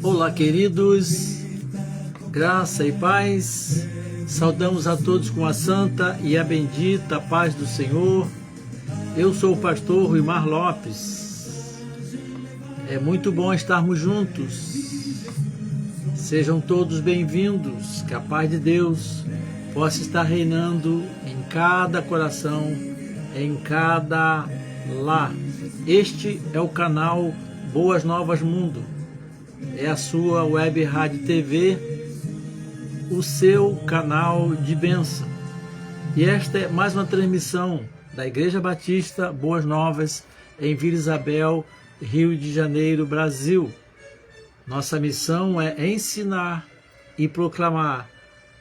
Olá, queridos, graça e paz, saudamos a todos com a santa e a bendita paz do Senhor. Eu sou o pastor Ruimar Lopes. É muito bom estarmos juntos. Sejam todos bem-vindos, que a paz de Deus possa estar reinando em cada coração, em cada lar. Este é o canal Boas Novas Mundo. É a sua web rádio TV, o seu canal de bênção. E esta é mais uma transmissão da Igreja Batista Boas Novas em Vila Isabel, Rio de Janeiro, Brasil. Nossa missão é ensinar e proclamar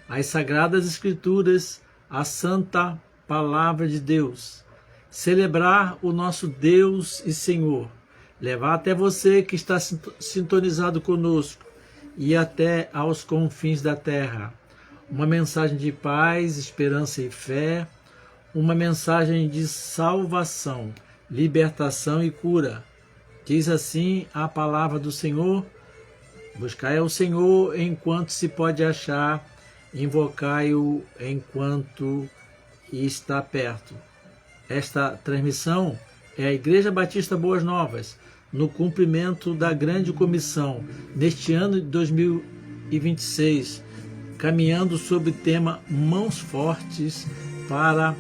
as Sagradas Escrituras, a Santa Palavra de Deus, celebrar o nosso Deus e Senhor, levar até você que está sintonizado conosco e até aos confins da terra uma mensagem de paz, esperança e fé, uma mensagem de salvação, libertação e cura. Diz assim a palavra do Senhor: buscai ao Senhor enquanto se pode achar, invocai-o enquanto está perto. Esta transmissão é a Igreja Batista Boas Novas, no cumprimento da grande comissão, neste ano de 2026, caminhando sob o tema Mãos Fortes para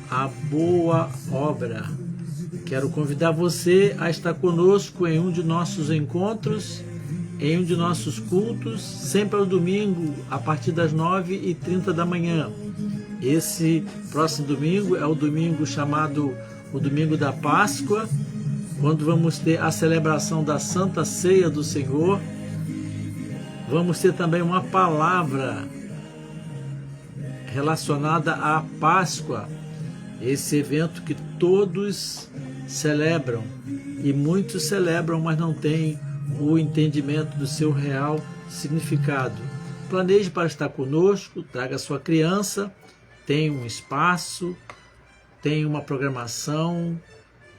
a Boa Obra. Quero convidar você a estar conosco em um de nossos encontros, em um de nossos cultos, sempre ao domingo, a partir das 9h30 da manhã. Esse próximo domingo é o domingo chamado o Domingo da Páscoa, quando vamos ter a celebração da Santa Ceia do Senhor. Vamos ter também uma palavra relacionada à Páscoa, esse evento que todos celebram, e muitos celebram, mas não têm o entendimento do seu real significado. Planeje para estar conosco, traga sua criança, tem um espaço, tem uma programação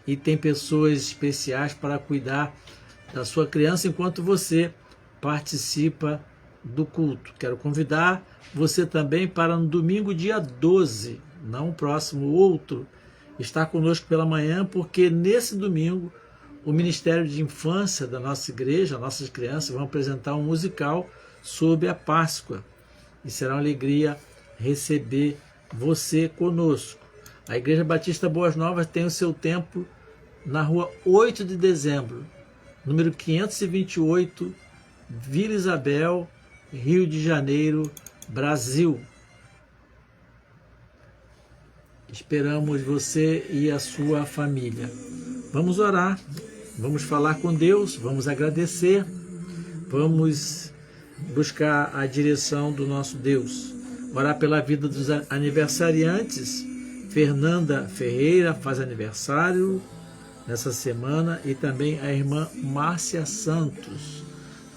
e tem pessoas especiais para cuidar da sua criança enquanto você participa do culto. Quero convidar você também para no domingo, dia 12, não o próximo, outro, estar conosco pela manhã, porque nesse domingo o Ministério de Infância da nossa igreja, nossas crianças, vão apresentar um musical sobre a Páscoa. E será uma alegria receber você conosco. A Igreja Batista Boas Novas tem o seu templo na rua 8 de dezembro, número 528, Vila Isabel, Rio de Janeiro, Brasil. Esperamos você e a sua família. Vamos orar, vamos falar com Deus, vamos agradecer, vamos buscar a direção do nosso Deus. Orar pela vida dos aniversariantes. Fernanda Ferreira faz aniversário nessa semana, e também a irmã Márcia Santos.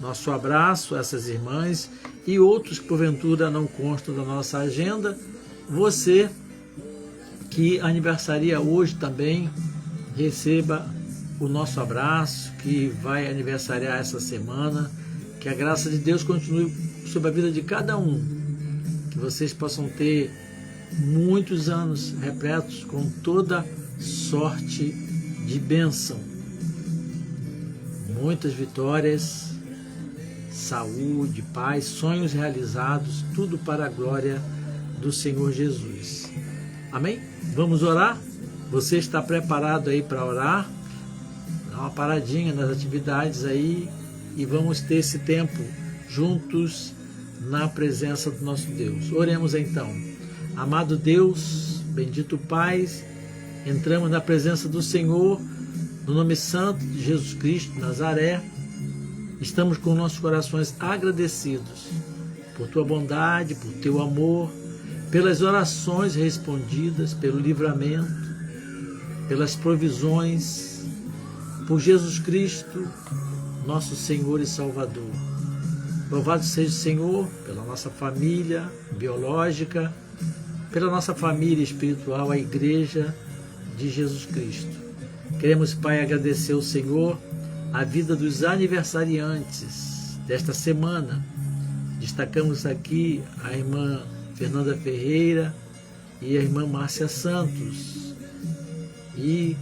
Nosso abraço a essas irmãs e outros que porventura não constam da nossa agenda. Você que aniversaria hoje também, receba o nosso abraço, que vai aniversariar essa semana. Que a graça de Deus continue sobre a vida de cada um. Que vocês possam ter muitos anos repletos com toda sorte de bênção, muitas vitórias, saúde, paz, sonhos realizados, tudo para a glória do Senhor Jesus. Amém? Vamos orar? Você está preparado aí para orar? Dá uma paradinha nas atividades aí e vamos ter esse tempo juntos na presença do nosso Deus. Oremos então. Amado Deus, bendito Pai, entramos na presença do Senhor, no nome santo de Jesus Cristo de Nazaré. Estamos com nossos corações agradecidos por Tua bondade, por Teu amor, pelas orações respondidas, pelo livramento, pelas provisões, por Jesus Cristo, nosso Senhor e Salvador. Louvado seja o Senhor pela nossa família biológica, pela nossa família espiritual, a Igreja de Jesus Cristo. Queremos, Pai, agradecer ao Senhor a vida dos aniversariantes desta semana. Destacamos aqui a irmã Fernanda Ferreira e a irmã Márcia Santos. E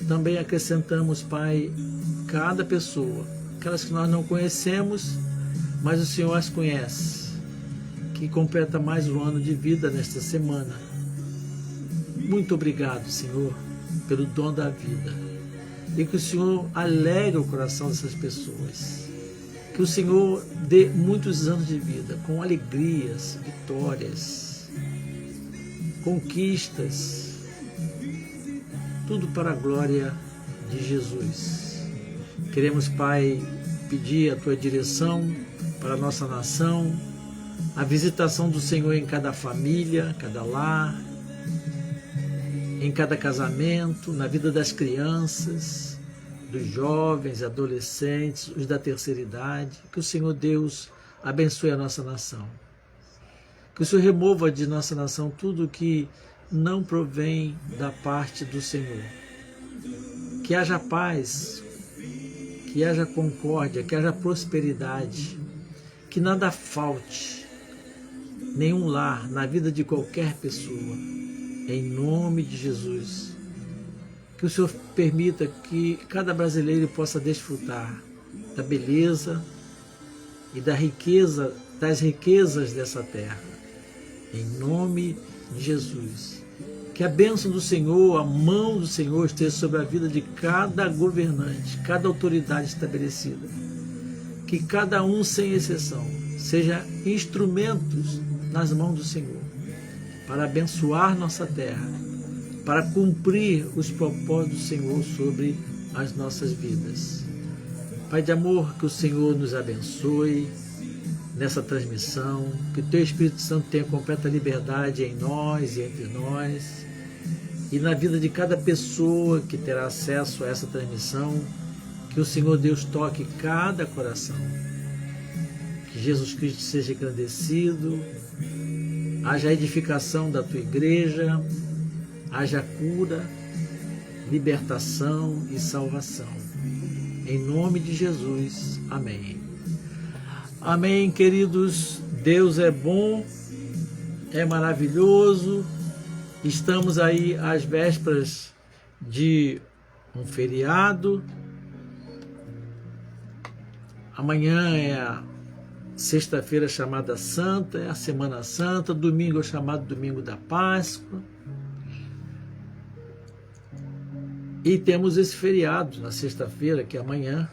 também acrescentamos, Pai, cada pessoa, aquelas que nós não conhecemos, mas o Senhor as conhece, que completa mais um ano de vida nesta semana. Muito obrigado, Senhor, pelo dom da vida. E que o Senhor alegre o coração dessas pessoas. Que o Senhor dê muitos anos de vida, com alegrias, vitórias, conquistas, tudo para a glória de Jesus. Queremos, Pai, pedir a Tua direção para a nossa nação, a visitação do Senhor em cada família, cada lar, em cada casamento, na vida das crianças, dos jovens, adolescentes, os da terceira idade. Que o Senhor Deus abençoe a nossa nação. Que o Senhor remova de nossa nação tudo que não provém da parte do Senhor. Que haja paz, que haja concórdia, que haja prosperidade, que nada falte, nenhum lar, na vida de qualquer pessoa, em nome de Jesus. Que o Senhor permita que cada brasileiro possa desfrutar da beleza e da riqueza, das riquezas dessa terra, em nome de Jesus. Que a bênção do Senhor, a mão do Senhor esteja sobre a vida de cada governante, cada autoridade estabelecida. Que cada um, sem exceção, seja instrumentos nas mãos do Senhor para abençoar nossa terra, para cumprir os propósitos do Senhor sobre as nossas vidas. Pai de amor, que o Senhor nos abençoe nessa transmissão, que o Teu Espírito Santo tenha completa liberdade em nós e entre nós, e na vida de cada pessoa que terá acesso a essa transmissão, que o Senhor Deus toque cada coração, que Jesus Cristo seja engrandecido, haja edificação da Tua igreja, haja cura, libertação e salvação. Em nome de Jesus. Amém. Amém, queridos. Deus é bom, é maravilhoso. Estamos aí às vésperas de um feriado. Amanhã é a sexta-feira chamada Santa, é a Semana Santa. Domingo é chamado Domingo da Páscoa. E temos esse feriado na sexta-feira, que é amanhã.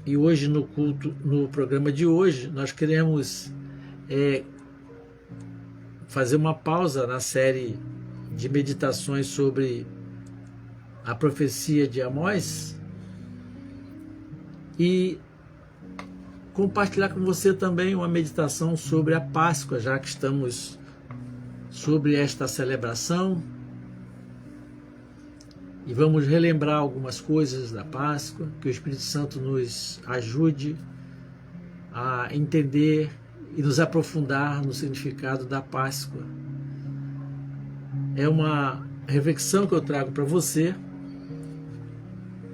E hoje no culto, no programa de hoje, nós queremos fazer uma pausa na série de meditações sobre a profecia de Amós e compartilhar com você também uma meditação sobre a Páscoa, já que estamos sobre esta celebração. E vamos relembrar algumas coisas da Páscoa, que o Espírito Santo nos ajude a entender e nos aprofundar no significado da Páscoa. É uma reflexão que eu trago para você.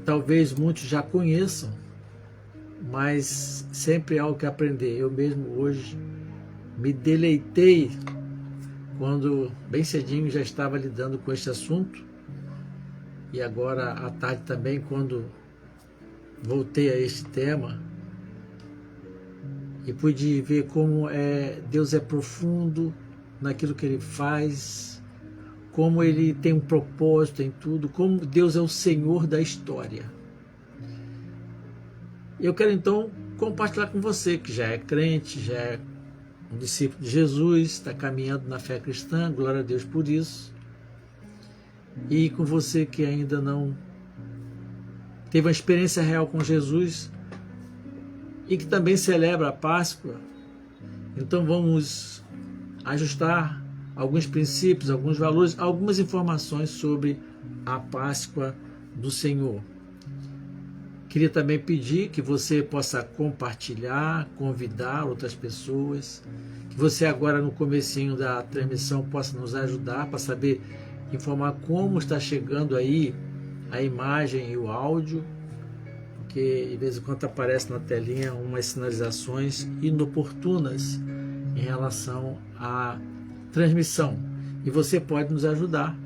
Talvez muitos já conheçam, mas sempre há algo que aprender. Eu mesmo hoje me deleitei quando bem cedinho já estava lidando com este assunto. E agora à tarde também, quando voltei a este tema, e pude ver como Deus é profundo naquilo que Ele faz, como Ele tem um propósito em tudo, como Deus é o Senhor da história. Eu quero então compartilhar com você que já é crente, já é um discípulo de Jesus, está caminhando na fé cristã, glória a Deus por isso. E com você que ainda não teve uma experiência real com Jesus e que também celebra a Páscoa, então vamos ajustar alguns princípios, alguns valores, algumas informações sobre a Páscoa do Senhor. Queria também pedir que você possa compartilhar, convidar outras pessoas, que você agora no comecinho da transmissão possa nos ajudar para saber informar como está chegando aí a imagem e o áudio, porque de vez em quando aparece na telinha umas sinalizações inoportunas em relação à transmissão. E você pode nos ajudar,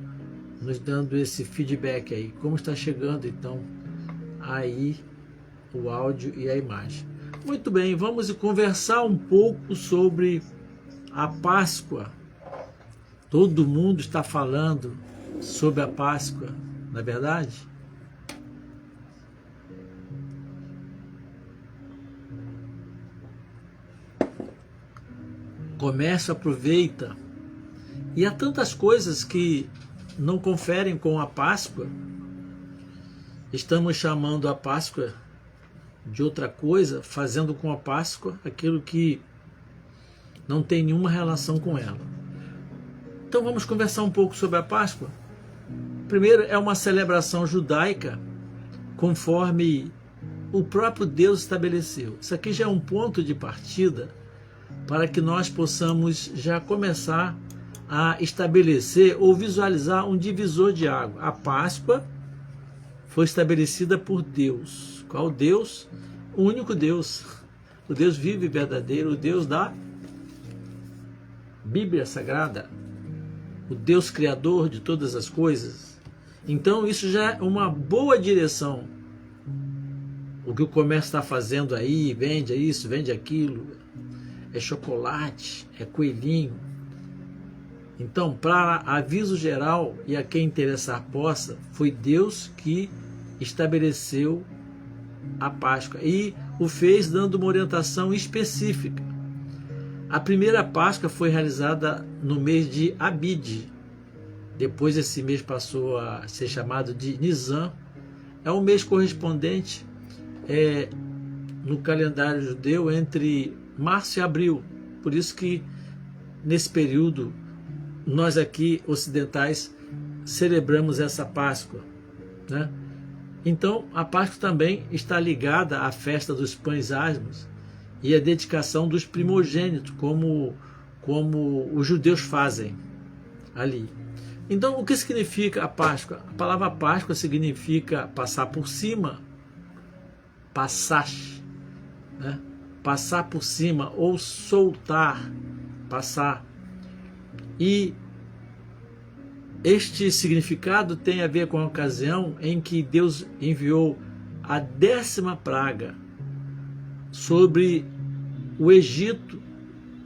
nos dando esse feedback aí, como está chegando então aí o áudio e a imagem. Muito bem, vamos conversar um pouco sobre a Páscoa. Todo mundo está falando sobre a Páscoa, não é verdade? O comércio aproveita. E há tantas coisas que não conferem com a Páscoa. Estamos chamando a Páscoa de outra coisa, fazendo com a Páscoa aquilo que não tem nenhuma relação com ela. Então vamos conversar um pouco sobre a Páscoa. Primeiro, é uma celebração judaica, conforme o próprio Deus estabeleceu. Isso aqui já é um ponto de partida para que nós possamos já começar a estabelecer ou visualizar um divisor de água. A Páscoa foi estabelecida por Deus. Qual Deus? O único Deus. O Deus vivo e verdadeiro, o Deus da Bíblia Sagrada. O Deus Criador de todas as coisas. Então isso já é uma boa direção. O que o comércio está fazendo aí, vende isso, vende aquilo, é chocolate, é coelhinho. Então, para aviso geral e a quem interessar possa, foi Deus que estabeleceu a Páscoa e o fez dando uma orientação específica. A primeira Páscoa foi realizada no mês de Abide. Depois esse mês passou a ser chamado de Nisan. É um mês correspondente no calendário judeu entre março e abril. Por isso que nesse período nós aqui ocidentais celebramos essa Páscoa, né? Então a Páscoa também está ligada à festa dos pães asmos e à dedicação dos primogênitos, como os judeus fazem ali. Então o que significa a Páscoa? A palavra Páscoa significa passar por cima, passar, né? Passar por cima ou soltar, passar. E este significado tem a ver com a ocasião em que Deus enviou a 10ª praga sobre o Egito,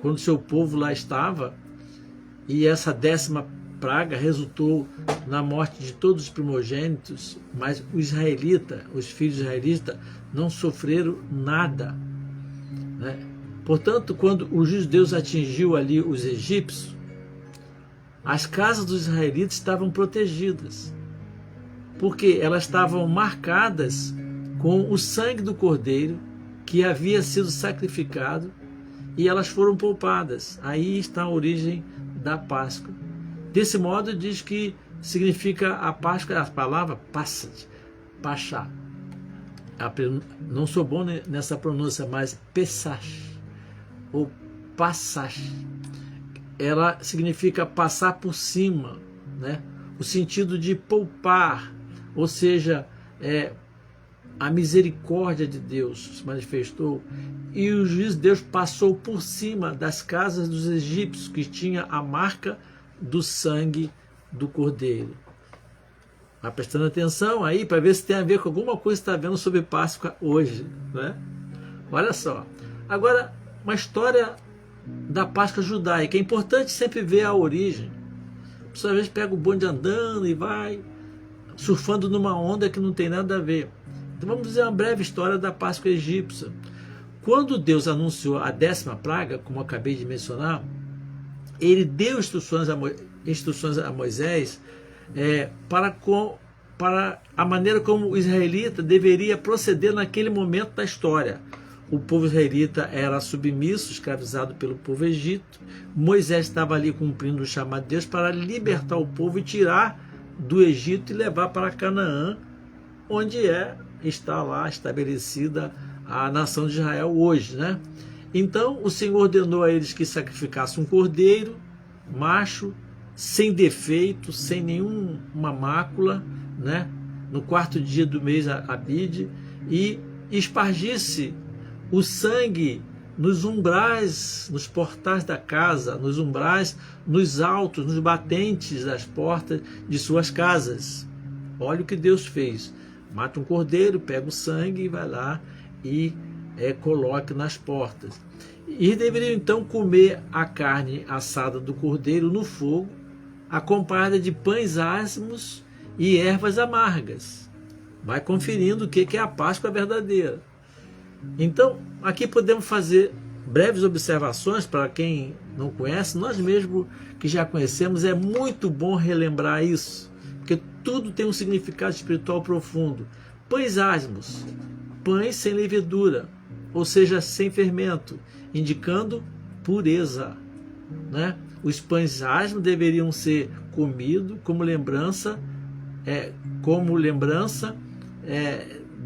quando seu povo lá estava, e essa 10ª praga resultou na morte de todos os primogênitos, mas os filhos israelitas, não sofreram nada, né? Portanto, quando o juízo de Deus atingiu ali os egípcios, as casas dos israelitas estavam protegidas, porque elas estavam marcadas com o sangue do cordeiro que havia sido sacrificado e elas foram poupadas. Aí está a origem da Páscoa. Desse modo diz que significa a Páscoa, a palavra passat, pachá. Não sou bom nessa pronúncia, mas Pesach ou Passach. Ela significa passar por cima, né? O sentido de poupar, ou seja, a misericórdia de Deus se manifestou e o juízo de Deus passou por cima das casas dos egípcios que tinha a marca do sangue do cordeiro. Vai prestando atenção aí para ver se tem a ver com alguma coisa que está vendo sobre Páscoa hoje, né? Olha só. Agora, uma história da Páscoa judaica. É importante sempre ver a origem. A pessoa às vezes pega o bonde andando e vai surfando numa onda que não tem nada a ver. Então vamos dizer uma breve história da Páscoa egípcia. Quando Deus anunciou a 10ª praga, como eu acabei de mencionar, ele deu instruções a Moisés para a maneira como o israelita deveria proceder naquele momento da história. O povo israelita era submisso, escravizado pelo povo egito. Moisés estava ali cumprindo o chamado de Deus para libertar o povo e tirar do Egito e levar para Canaã, onde é está lá estabelecida a nação de Israel hoje, né? Então o Senhor ordenou a eles que sacrificassem um cordeiro, macho, sem defeito, sem nenhuma mácula, né? No 4º dia do mês Abide, e espargisse o sangue nos umbrais, nos portais da casa, nos umbrais, nos altos, nos batentes das portas de suas casas. Olha o que Deus fez. Mata um cordeiro, pega o sangue e vai lá e coloque nas portas. E deveriam então comer a carne assada do cordeiro no fogo, acompanhada de pães asmos e ervas amargas. Vai conferindo o que é a Páscoa verdadeira. Então, aqui podemos fazer breves observações para quem não conhece. Nós mesmos que já conhecemos, é muito bom relembrar isso, porque tudo tem um significado espiritual profundo. Pães asmos, pães sem levedura, ou seja, sem fermento, indicando pureza, né? Os pães asmos deveriam ser comidos como lembrança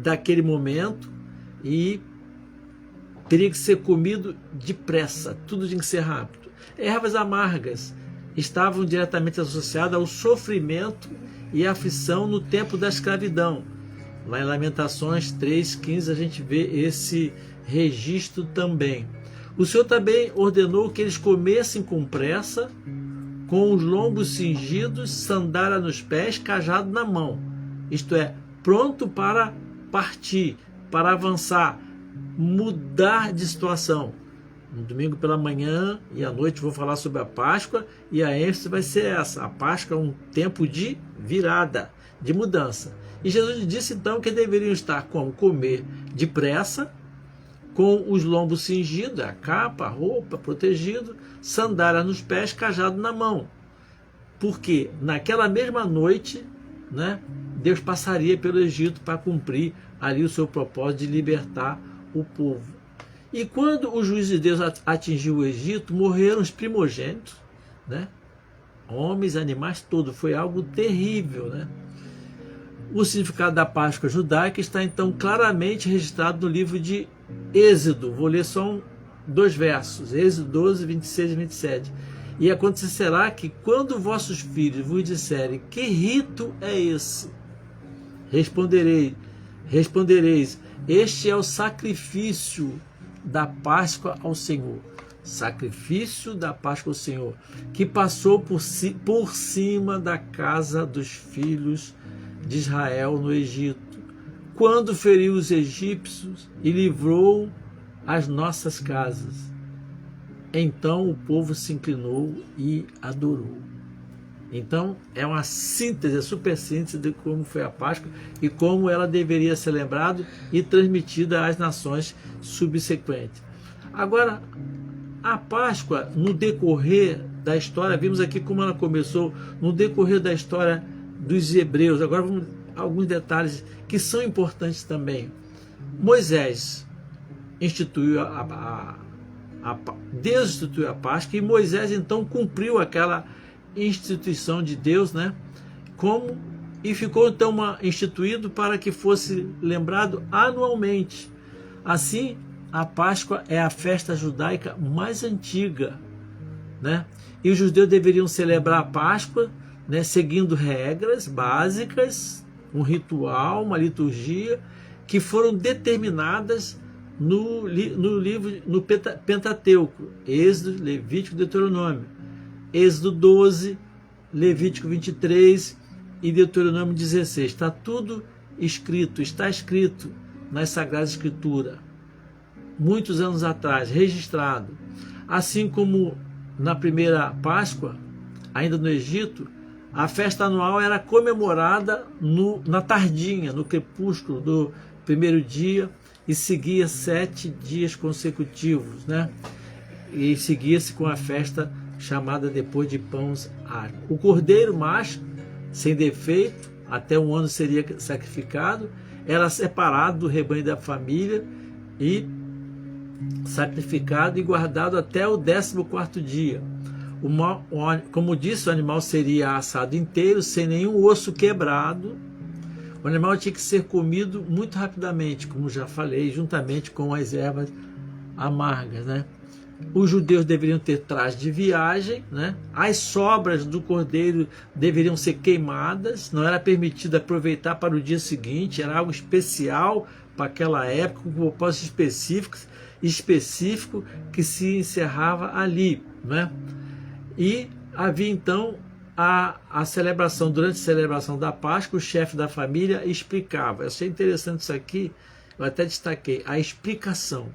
daquele momento, e teria que ser comido depressa, tudo tinha que ser rápido. Ervas amargas estavam diretamente associadas ao sofrimento e aflição no tempo da escravidão. Lá em Lamentações 3,15 a gente vê esse registro também. O Senhor também ordenou que eles comessem com pressa, com os lombos cingidos, sandália nos pés, cajado na mão. Isto é, pronto para partir, para avançar, mudar de situação. No domingo pela manhã e à noite vou falar sobre a Páscoa, e a ênfase vai ser essa. A Páscoa é um tempo de virada, de mudança. E Jesus disse então que deveriam estar como? Comer depressa, com os lombos cingidos, a capa, a roupa, protegido, sandália nos pés, cajado na mão. Porque naquela mesma noite, né, Deus passaria pelo Egito para cumprir ali o seu propósito de libertar o povo. E quando o juízo de Deus atingiu o Egito, morreram os primogênitos, né? Homens, animais, todos. Foi algo terrível, né? O significado da Páscoa judaica está então claramente registrado no livro de Êxodo. Vou ler só 2 versos, Êxodo 12, 26 e 27. E acontecerá que quando vossos filhos vos disserem: que rito é esse? Respondereis: este é o sacrifício da Páscoa ao Senhor. Sacrifício da Páscoa ao Senhor, que passou por cima da casa dos filhos de Israel no Egito, quando feriu os egípcios e livrou as nossas casas. Então o povo se inclinou e adorou. Então é uma síntese, a super síntese de como foi a Páscoa e como ela deveria ser lembrada e transmitida às nações subsequentes. Agora, a Páscoa, no decorrer da história, vimos aqui como ela começou, no decorrer da história dos hebreus. Agora vamos a alguns detalhes que são importantes também. Moisés instituiu Deus instituiu a Páscoa, e Moisés então cumpriu aquela instituição de Deus, né? E ficou então instituído para que fosse lembrado anualmente. Assim, a Páscoa é a festa judaica mais antiga, né? E os judeus deveriam celebrar a Páscoa, né, seguindo regras básicas, um ritual, uma liturgia, que foram determinadas no Pentateuco, Êxodo, Levítico e Deuteronômio. Êxodo 12, Levítico 23 e Deuteronômio 16. Está tudo escrito, está escrito nas Sagradas Escrituras, muitos anos atrás, registrado. Assim como na primeira Páscoa, ainda no Egito, a festa anual era comemorada na tardinha, no crepúsculo do primeiro dia, e seguia 7 dias consecutivos, né? E seguia-se com a festa chamada depois de pães asmos. O cordeiro macho, sem defeito, até 1 ano seria sacrificado, era separado do rebanho da família e sacrificado e guardado até o 14º dia. Como disse, o animal seria assado inteiro, sem nenhum osso quebrado. O animal tinha que ser comido muito rapidamente, como já falei, juntamente com as ervas amargas, né? Os judeus deveriam ter traje de viagem, né? As sobras do cordeiro deveriam ser queimadas, não era permitido aproveitar para o dia seguinte, era algo especial para aquela época, com propósitos específico que se encerrava ali, né? E havia então a celebração, durante a celebração da Páscoa, o chefe da família explicava. Eu achei interessante isso aqui, eu até destaquei, a explicação.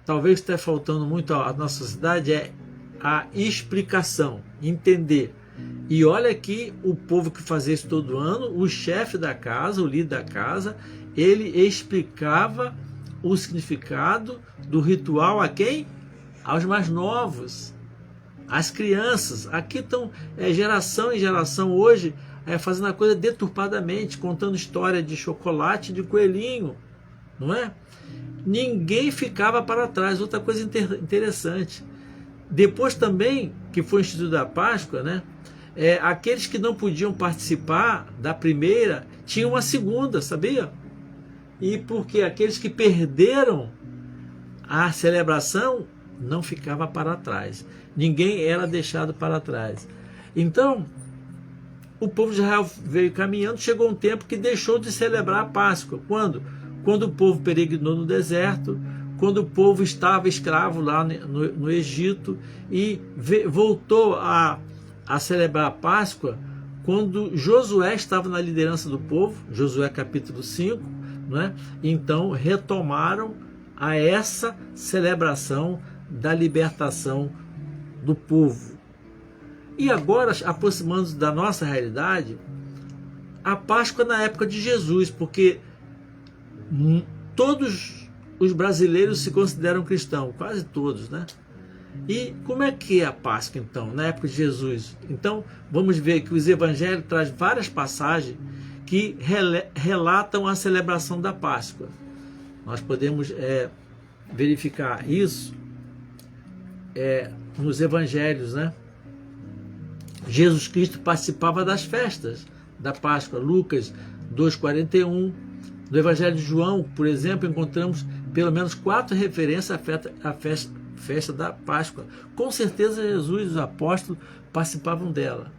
Talvez esteja faltando muito à nossa sociedade é a explicação, entender. E olha aqui o povo que fazia isso todo ano, o chefe da casa, o líder da casa, ele explicava o significado do ritual a quem? Aos mais novos, às crianças. Aqui estão geração em geração hoje fazendo a coisa deturpadamente, contando história de chocolate, de coelhinho, não é? Ninguém ficava para trás. Outra coisa interessante, depois também que foi instituída a Páscoa, né, aqueles que não podiam participar da primeira tinham uma segunda, sabia? E porque aqueles que perderam a celebração não ficava para trás, ninguém era deixado para trás. Então o povo de Israel veio caminhando, chegou um tempo que deixou de celebrar a Páscoa. Quando o povo peregrinou no deserto, quando o povo estava escravo lá no Egito e voltou a celebrar a Páscoa, quando Josué estava na liderança do povo, Josué capítulo 5, né? Então retomaram a essa celebração da libertação do povo. E agora, aproximando-nos da nossa realidade, a Páscoa na época de Jesus, porque todos os brasileiros se consideram cristãos, quase todos, né? E como é que é a Páscoa, então, na época de Jesus? Então, vamos ver que os evangelhos trazem várias passagens que relatam a celebração da Páscoa. Nós podemos verificar isso nos evangelhos, né? Jesus Cristo participava das festas da Páscoa, Lucas 2,41. No Evangelho de João, por exemplo, encontramos pelo menos 4 referências à festa da Páscoa. Com certeza Jesus e os apóstolos participavam dela.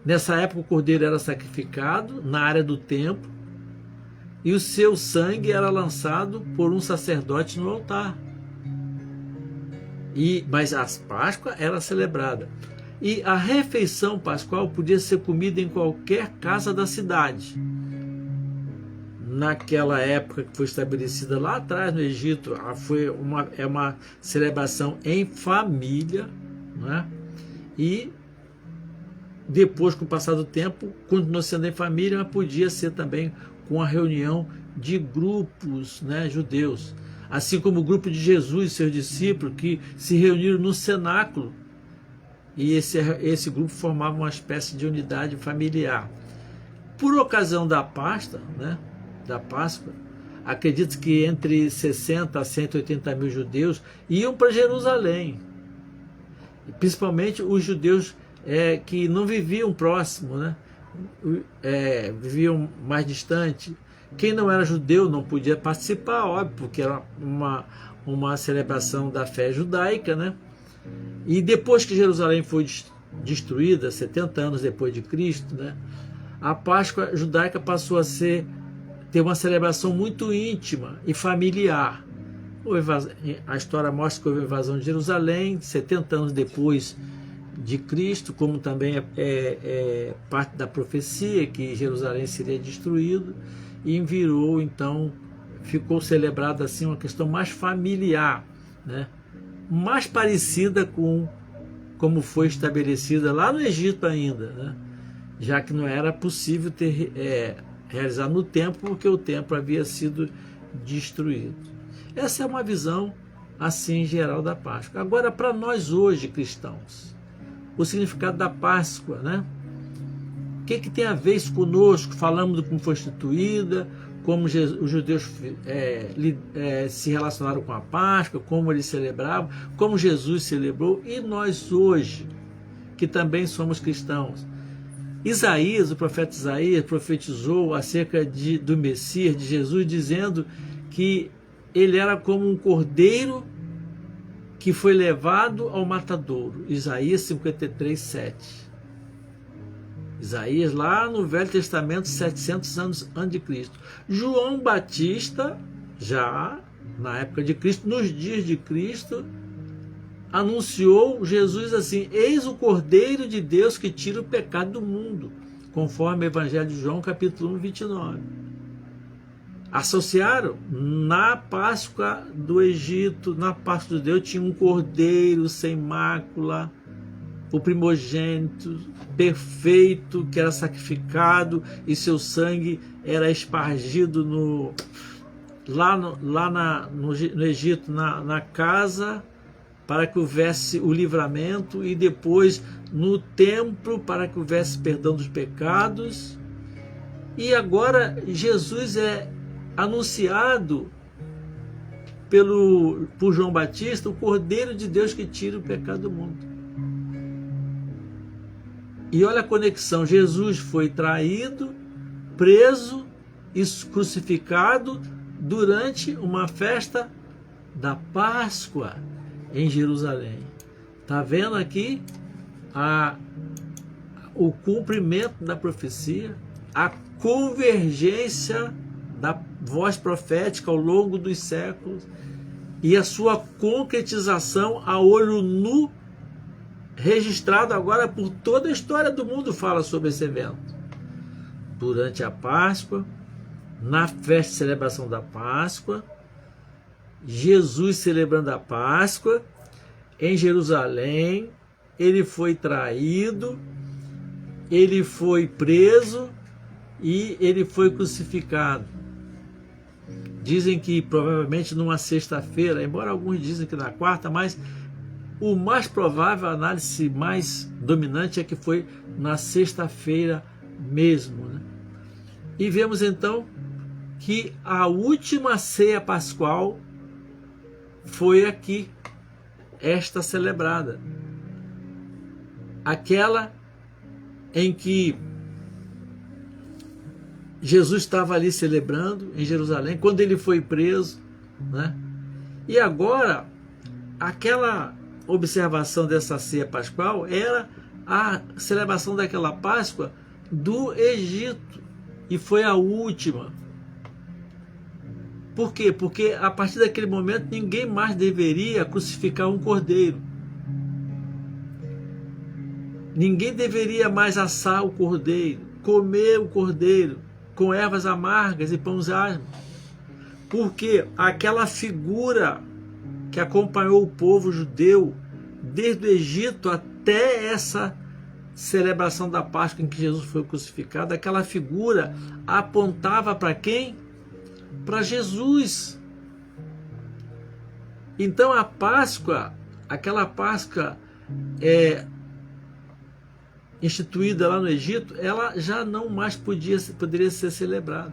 Nessa época o cordeiro era sacrificado na área do templo e o seu sangue era lançado por um sacerdote no altar. Mas a Páscoa era celebrada. E a refeição pascual podia ser comida em qualquer casa da cidade. Naquela época que foi estabelecida lá atrás no Egito, foi uma celebração em família, né? E depois, com o passar do tempo, continuou sendo em família, mas podia ser também com a reunião de grupos, né, judeus, assim como o grupo de Jesus e seus discípulos que se reuniram no cenáculo, e esse grupo formava uma espécie de unidade familiar. Por ocasião da Páscoa, né, da Páscoa, acredito que entre 60 a 180 mil judeus iam para Jerusalém, principalmente os judeus que não viviam próximo, né? Viviam mais distante. Quem não era judeu não podia participar, óbvio, porque era uma celebração da fé judaica, né? E depois que Jerusalém foi destruída, 70 anos depois de Cristo, né, a Páscoa judaica passou a ter uma celebração muito íntima e familiar. A história mostra que houve a invasão de Jerusalém 70 anos depois de Cristo, como também é parte da profecia que Jerusalém seria destruído, e então ficou celebrada assim uma questão mais familiar, né? Mais parecida com como foi estabelecida lá no Egito ainda, né? Já que não era possível realizar no templo, porque o templo havia sido destruído. Essa é uma visão assim geral da Páscoa. Agora, para nós hoje cristãos, o significado da Páscoa, né? O que tem a ver isso conosco? Falamos de como foi instituída, como os judeus se relacionaram com a Páscoa, como eles celebravam, como Jesus celebrou, e nós hoje, que também somos cristãos, Isaías, o profeta Isaías, profetizou acerca do Messias, de Jesus, dizendo que ele era como um cordeiro que foi levado ao matadouro. Isaías 53, 7. Isaías lá no Velho Testamento, 700 anos antes de Cristo. João Batista, já na época de Cristo, nos dias de Cristo, anunciou Jesus assim: eis o Cordeiro de Deus que tira o pecado do mundo, conforme o Evangelho de João, capítulo 1, 29. Associaram na Páscoa do Egito, na Páscoa de Deus, tinha um cordeiro sem mácula, o primogênito, perfeito, que era sacrificado e seu sangue era espargido no Egito, na casa, para que houvesse o livramento, e depois no templo para que houvesse perdão dos pecados. E agora Jesus é anunciado por João Batista, o Cordeiro de Deus que tira o pecado do mundo. E olha a conexão: Jesus foi traído, preso e crucificado durante uma festa da Páscoa em Jerusalém. Está vendo aqui o cumprimento da profecia, a convergência da voz profética ao longo dos séculos e a sua concretização a olho nu, registrado agora por toda a história do mundo, fala sobre esse evento. Durante a Páscoa, na festa de celebração da Páscoa, Jesus celebrando a Páscoa, em Jerusalém, ele foi traído, ele foi preso e ele foi crucificado. Dizem que provavelmente numa sexta-feira, embora alguns dizem que na quarta, mas o mais provável, a análise mais dominante é que foi na sexta-feira mesmo, né? E vemos então que a última ceia pascual foi aqui, esta celebrada. Aquela em que Jesus estava ali celebrando em Jerusalém, quando ele foi preso, né? E agora, aquela observação dessa ceia pascual era a celebração daquela Páscoa do Egito, e foi a última. Por quê? Porque a partir daquele momento ninguém mais deveria crucificar um cordeiro. Ninguém deveria mais assar o cordeiro, comer o cordeiro com ervas amargas e pães asmos. Porque aquela figura que acompanhou o povo judeu desde o Egito até essa celebração da Páscoa em que Jesus foi crucificado, aquela figura apontava para quem? Para Jesus. Então a Páscoa, aquela Páscoa instituída lá no Egito, ela já não mais poderia ser celebrada.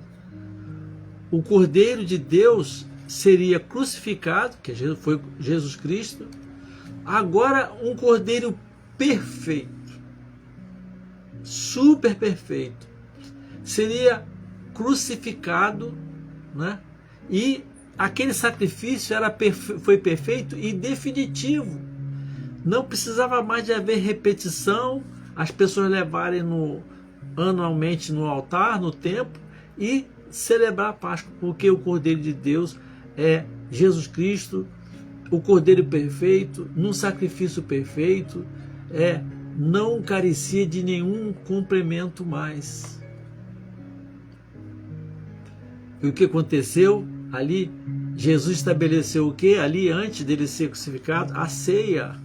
O Cordeiro de Deus seria crucificado, que foi Jesus Cristo. Agora um Cordeiro perfeito, super perfeito, seria crucificado, né? E aquele sacrifício foi perfeito e definitivo. Não precisava mais de haver repetição, as pessoas levarem anualmente no altar, no templo, e celebrar a Páscoa, porque o Cordeiro de Deus é Jesus Cristo, o Cordeiro perfeito, num sacrifício perfeito, não carecia de nenhum complemento mais. E o que aconteceu ali? Jesus estabeleceu o que? Ali, antes dele ser crucificado, a ceia.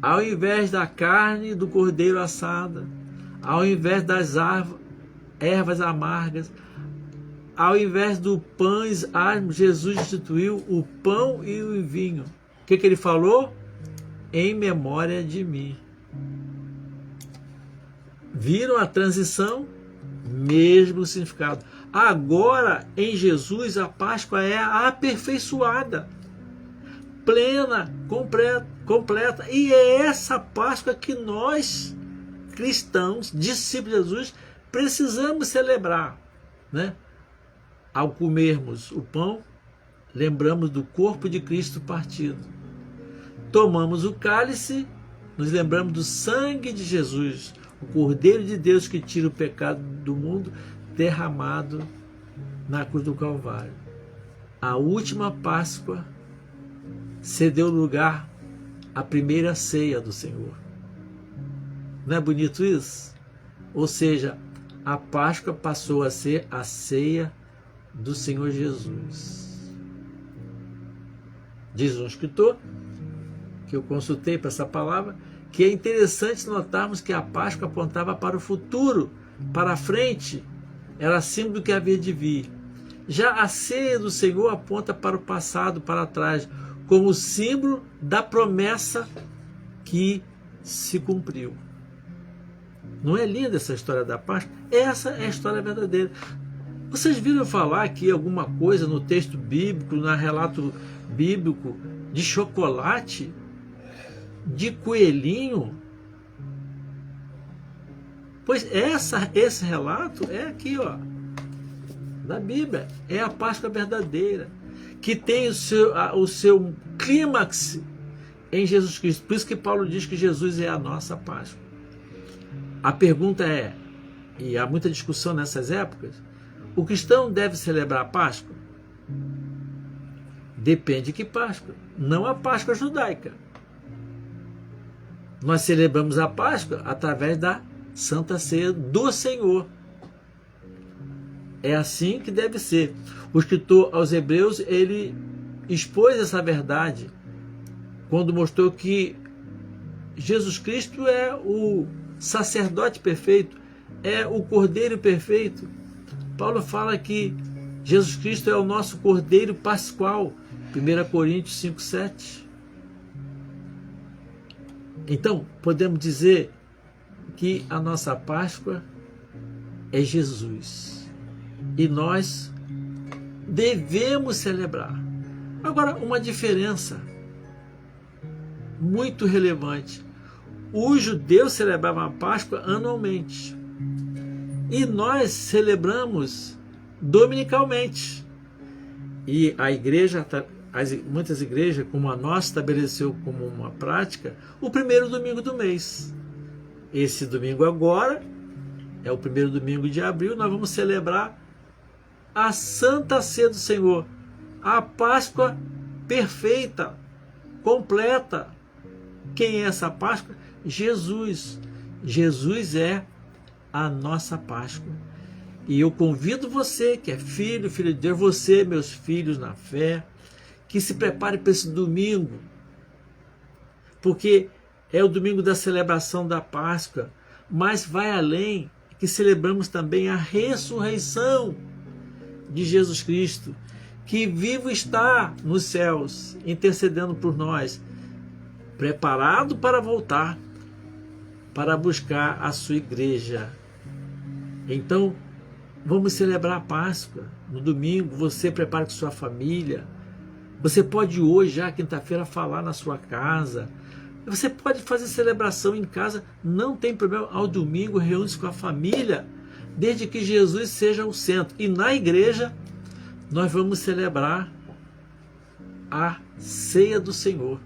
Ao invés da carne do cordeiro assada, ao invés das ervas amargas, ao invés do pães asmos, Jesus instituiu o pão e o vinho. O que ele falou? Em memória de mim. Viram a transição? Mesmo significado. Agora, em Jesus, a Páscoa é aperfeiçoada, plena, completa. E é essa Páscoa que nós cristãos, discípulos de Jesus, precisamos celebrar, né? Ao comermos o pão, lembramos do corpo de Cristo partido. Tomamos o cálice, nos lembramos do sangue de Jesus, o Cordeiro de Deus que tira o pecado do mundo, derramado na cruz do Calvário. A última Páscoa cedeu lugar à primeira ceia do Senhor. Não é bonito isso? Ou seja, a Páscoa passou a ser a ceia do Senhor Jesus. Diz um escritor, que eu consultei para essa palavra, que é interessante notarmos que a Páscoa apontava para o futuro, para a frente, era símbolo do que havia de vir. Já a ceia do Senhor aponta para o passado, para trás, como símbolo da promessa que se cumpriu. Não é linda essa história da Páscoa? Essa é a história verdadeira. Vocês viram falar aqui alguma coisa no texto bíblico, no relato bíblico, de chocolate? De coelhinho? Pois esse relato é aqui, ó, da Bíblia. É a Páscoa verdadeira, que tem o seu clímax em Jesus Cristo. Por isso que Paulo diz que Jesus é a nossa Páscoa. A pergunta é, e há muita discussão nessas épocas, o cristão deve celebrar a Páscoa? Depende de que Páscoa. Não a Páscoa judaica. Nós celebramos a Páscoa através da Santa Ceia do Senhor. É assim que deve ser. O escritor aos Hebreus, ele expôs essa verdade quando mostrou que Jesus Cristo é o sacerdote perfeito, é o Cordeiro perfeito. Paulo fala que Jesus Cristo é o nosso Cordeiro Pascual, 1 Coríntios 5:7. Então, podemos dizer que a nossa Páscoa é Jesus. E nós devemos celebrar. Agora, uma diferença muito relevante. Os judeus celebravam a Páscoa anualmente. E nós celebramos dominicalmente. E a igreja, muitas igrejas, como a nossa, estabeleceu como uma prática o primeiro domingo do mês. Esse domingo agora é o primeiro domingo de abril. Nós vamos celebrar a Santa Ceia do Senhor, a Páscoa perfeita, completa. Quem é essa Páscoa? Jesus. Jesus é a nossa Páscoa. E eu convido você, que é filho de Deus, você, meus filhos na fé, que se prepare para esse domingo, porque é o domingo da celebração da Páscoa, mas vai além, que celebramos também a ressurreição de Jesus Cristo, que vivo está nos céus, intercedendo por nós, preparado para voltar, para buscar a sua igreja. Então, vamos celebrar a Páscoa no domingo. Você prepara com sua família. Você pode hoje, já quinta-feira, falar na sua casa. Você pode fazer celebração em casa, não tem problema. Ao domingo, reúne-se com a família, desde que Jesus seja o centro. E na igreja, nós vamos celebrar a ceia do Senhor,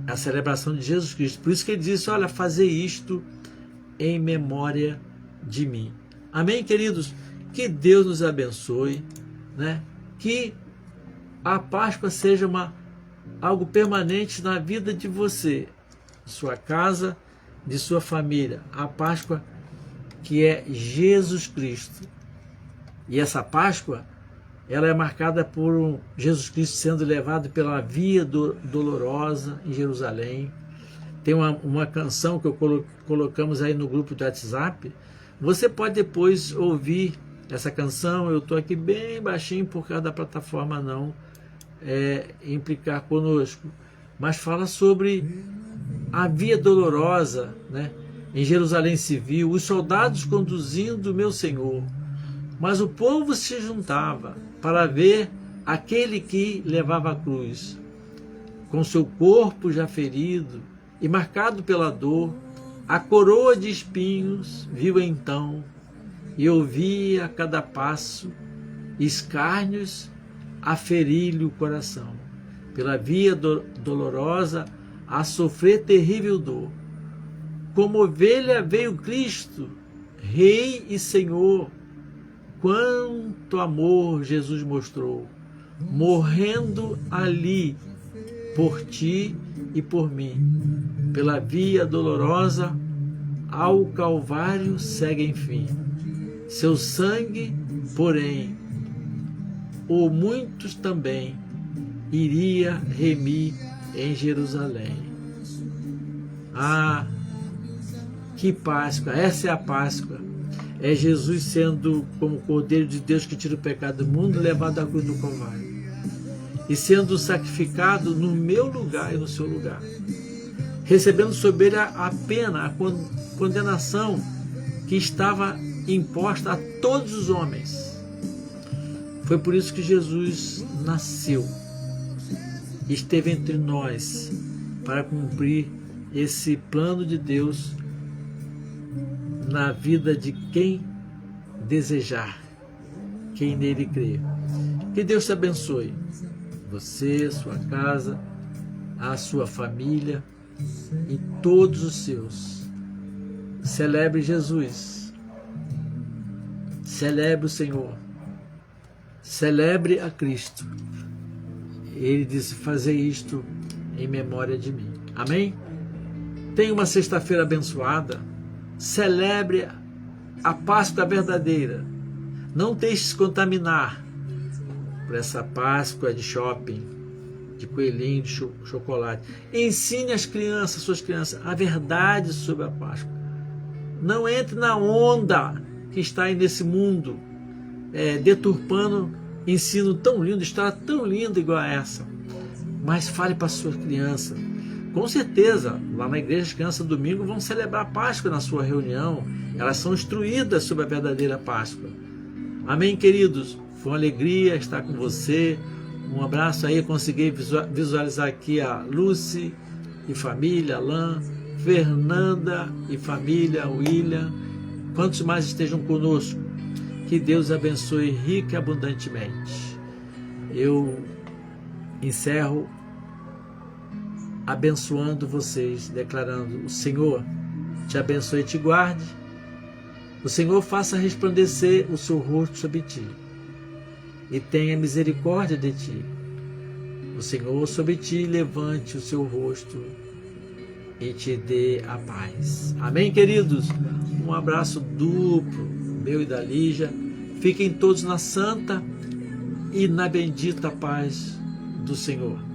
a celebração de Jesus Cristo. Por isso que ele disse, olha, fazer isto em memória de mim. Amém, queridos? Que Deus nos abençoe, né? Que a Páscoa seja algo permanente na vida de você, de sua casa, de sua família. A Páscoa que é Jesus Cristo. E essa Páscoa, ela é marcada por Jesus Cristo sendo levado pela via dolorosa em Jerusalém. Tem uma canção que colocamos aí no grupo do WhatsApp. Você pode depois ouvir essa canção. Eu estou aqui bem baixinho por causa da plataforma não implicar conosco. Mas fala sobre a via dolorosa, né? Em Jerusalém se viu os soldados conduzindo o meu Senhor. Mas o povo se juntava para ver aquele que levava a cruz. Com seu corpo já ferido e marcado pela dor, A coroa de espinhos viu então, e ouvia a cada passo escárnios a ferir-lhe o coração. Pela via dolorosa a sofrer terrível dor. Como ovelha veio Cristo, Rei e Senhor. Quanto amor Jesus mostrou, morrendo ali por ti e por mim. Pela via dolorosa ao Calvário segue enfim. Seu sangue, porém, ou muitos também, iria remir em Jerusalém. Ah, que Páscoa! Essa é a Páscoa. É Jesus sendo como o Cordeiro de Deus que tira o pecado do mundo, levado à cruz do Calvário. E sendo sacrificado no meu lugar e no seu lugar. Recebendo sobre ele a pena, a condenação que estava imposta a todos os homens. Foi por isso que Jesus nasceu. Esteve entre nós para cumprir esse plano de Deus na vida de quem desejar, quem nele crê. Que Deus te abençoe, você, sua casa, a sua família e todos os seus. Celebre Jesus, celebre o Senhor, celebre a Cristo. Ele disse: fazer isto em memória de mim. Amém? Tenha uma sexta-feira abençoada. Celebre a Páscoa verdadeira. Não deixe se contaminar por essa Páscoa de shopping, de coelhinho, de chocolate. Ensine as crianças, suas crianças, a verdade sobre a Páscoa. Não entre na onda que está aí nesse mundo, deturpando ensino tão lindo, história tão linda igual a essa. Mas fale para a sua criança. Com certeza, lá na igreja, as crianças domingo vão celebrar a Páscoa na sua reunião. Elas são instruídas sobre a verdadeira Páscoa. Amém, queridos? Foi uma alegria estar com você. Um abraço aí. Consegui visualizar aqui a Lucy e família, Alain, Fernanda e família, William. Quantos mais estejam conosco. Que Deus abençoe rica e abundantemente. Eu encerro abençoando vocês, declarando: o Senhor te abençoe e te guarde, o Senhor faça resplandecer o seu rosto sobre ti e tenha misericórdia de ti, o Senhor sobre ti levante o seu rosto e te dê a paz. Amém, queridos? Um abraço duplo, meu e da Lígia. Fiquem todos na santa e na bendita paz do Senhor.